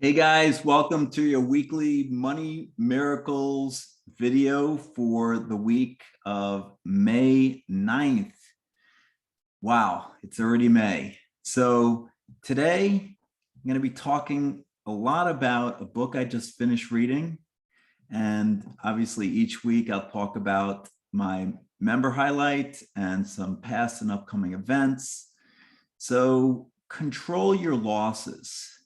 Hey guys, welcome to your weekly Money Miracles video for the week of May 9th. Wow, it's already May. So today I'm going to be talking a lot about a book I just finished reading. And obviously each week I'll talk about my member highlight and some past and upcoming events. So control your losses.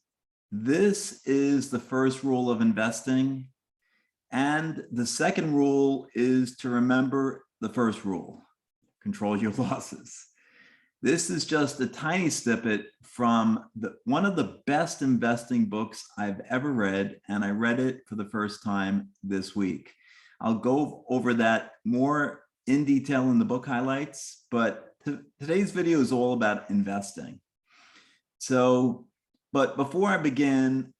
This is the first rule of investing. And the second rule is to remember the first rule, control your losses. This is just a tiny snippet from one of the best investing books I've ever read, and I read it for the first time this week. I'll go over that more in detail in the book highlights, but today's video is all about investing. But before I begin,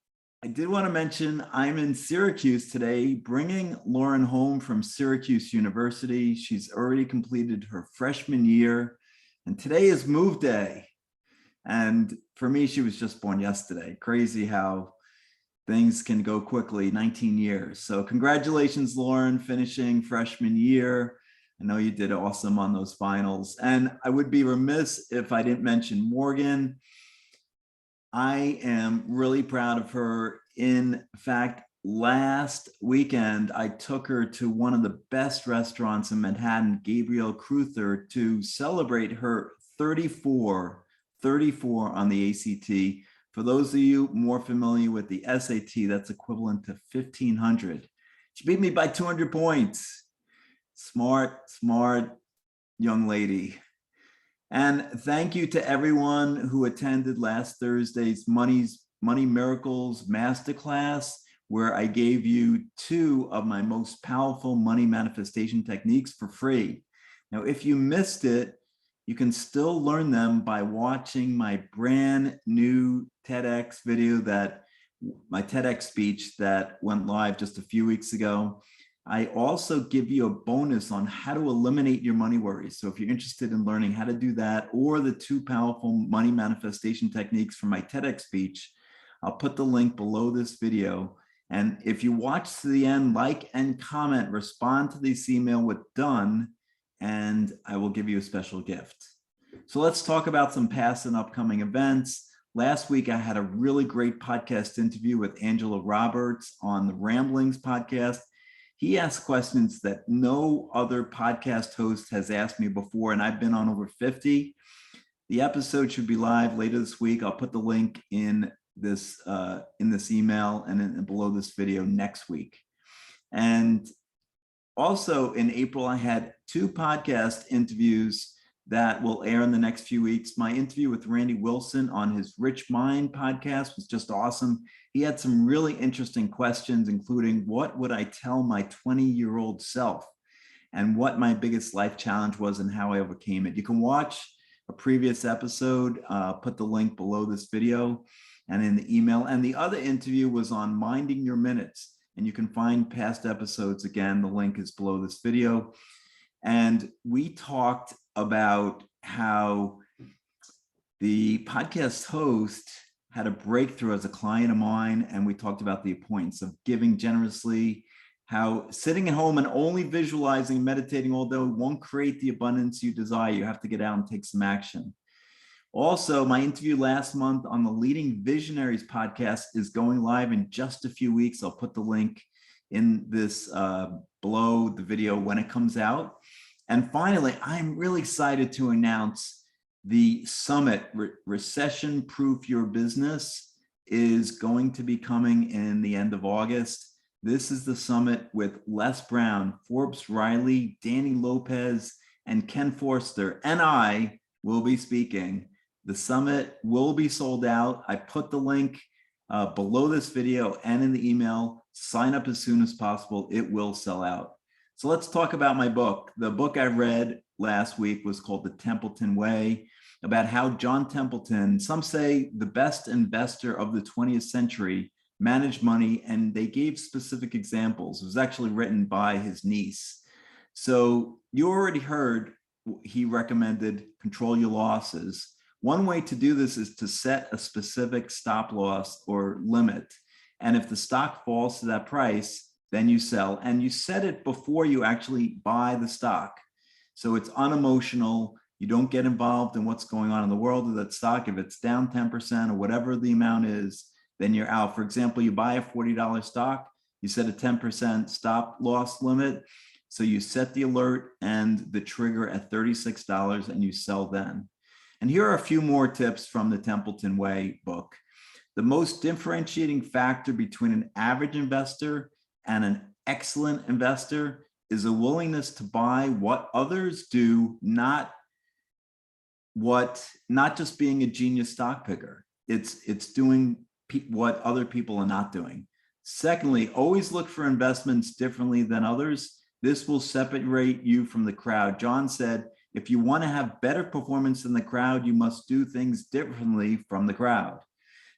I did want to mention I'm in Syracuse today, bringing Lauren home from Syracuse University. She's already completed her freshman year, and today is move day. And for me, she was just born yesterday. Crazy how things can go quickly, 19 years. So congratulations, Lauren, finishing freshman year. I know you did awesome on those finals. And I would be remiss if I didn't mention Morgan. I am really proud of her. In fact, last weekend, I took her to one of the best restaurants in Manhattan, Gabriel Cruther, to celebrate her 34 on the ACT. For those of you more familiar with the SAT, that's equivalent to 1,500. She beat me by 200 points. Smart young lady. And thank you to everyone who attended last Thursday's Money Miracles Masterclass, where I gave you 2 of my most powerful money manifestation techniques for free. Now, if you missed it, you can still learn them by watching my brand new TEDx video, my TEDx speech that went live just a few weeks ago. I also give you a bonus on how to eliminate your money worries. So if you're interested in learning how to do that, or the 2 powerful money manifestation techniques from my TEDx speech, I'll put the link below this video. And if you watch to the end, like and comment, respond to this email with done, and I will give you a special gift. So let's talk about some past and upcoming events. Last week, I had a really great podcast interview with Angela Roberts on the Ramblings podcast. He asked questions that no other podcast host has asked me before, and I've been on over 50. The episode should be live later this week. I'll put the link in this email and below this video next week. And also in April, I had 2 podcast interviews that will air in the next few weeks. My interview with Randy Wilson on his Rich Mind podcast was just awesome. He had some really interesting questions, including what would I tell my 20-year-old self, and what my biggest life challenge was and how I overcame it. You can watch a previous episode, put the link below this video and in the email. And the other interview was on minding your minutes, and you can find past episodes. Again, the link is below this video. And we talked about how the podcast host had a breakthrough as a client of mine, and we talked about the importance of giving generously, how sitting at home and only visualizing and meditating all day won't create the abundance you desire. You have to get out and take some action. Also, my interview last month on the Leading Visionaries podcast is going live in just a few weeks. I'll put the link in this below the video when it comes out. And finally, I'm really excited to announce the summit, Recession Proof Your Business, is going to be coming in the end of August. This is the summit with Les Brown, Forbes Riley, Danny Lopez, and Ken Forster, and I will be speaking. The summit will be sold out. I put the link below this video and in the email. Sign up as soon as possible. It will sell out. So let's talk about my book. The book I read last week was called The Templeton Way, about how John Templeton, some say the best investor of the 20th century, managed money, and they gave specific examples. It was actually written by his niece. So you already heard he recommended control your losses. One way to do this is to set a specific stop loss or limit. And if the stock falls to that price, then you sell, and you set it before you actually buy the stock. So it's unemotional. You don't get involved in what's going on in the world of that stock. If it's down 10% or whatever the amount is, then you're out. For example, you buy a $40 stock, you set a 10% stop loss limit. So you set the alert and the trigger at $36 and you sell then. And here are a few more tips from the Templeton Way book. The most differentiating factor between an average investor and an excellent investor is a willingness to buy what others do, not just being a genius stock picker. It's doing what other people are not doing. Secondly, always look for investments differently than others. This will separate you from the crowd. John said, if you want to have better performance than the crowd, you must do things differently from the crowd.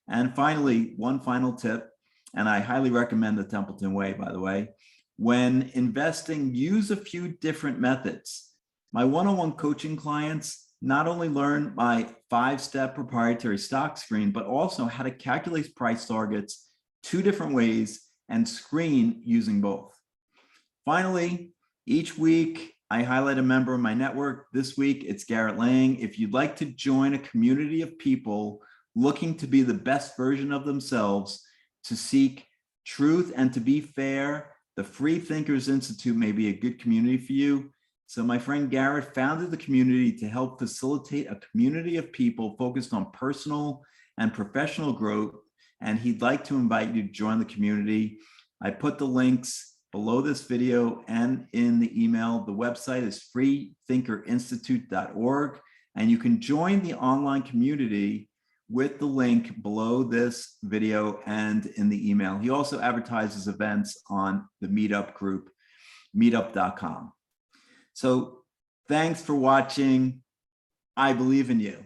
And finally, one final tip, and I highly recommend the Templeton Way, by the way. When investing, use a few different methods. My one-on-one coaching clients not only learn my 5-step proprietary stock screen, but also how to calculate price targets 2 different ways and screen using both. Finally, each week I highlight a member of my network. This week it's Garrett Lang. If you'd like to join a community of people looking to be the best version of themselves, to seek truth and to be fair, the Free Thinkers Institute may be a good community for you. So my friend Garrett founded the community to help facilitate a community of people focused on personal and professional growth, and he'd like to invite you to join the community. I put the links below this video and in the email. The website is freethinkerinstitute.org, and you can join the online community with the link below this video and in the email. He also advertises events on the Meetup group, meetup.com. So thanks for watching. I believe in you.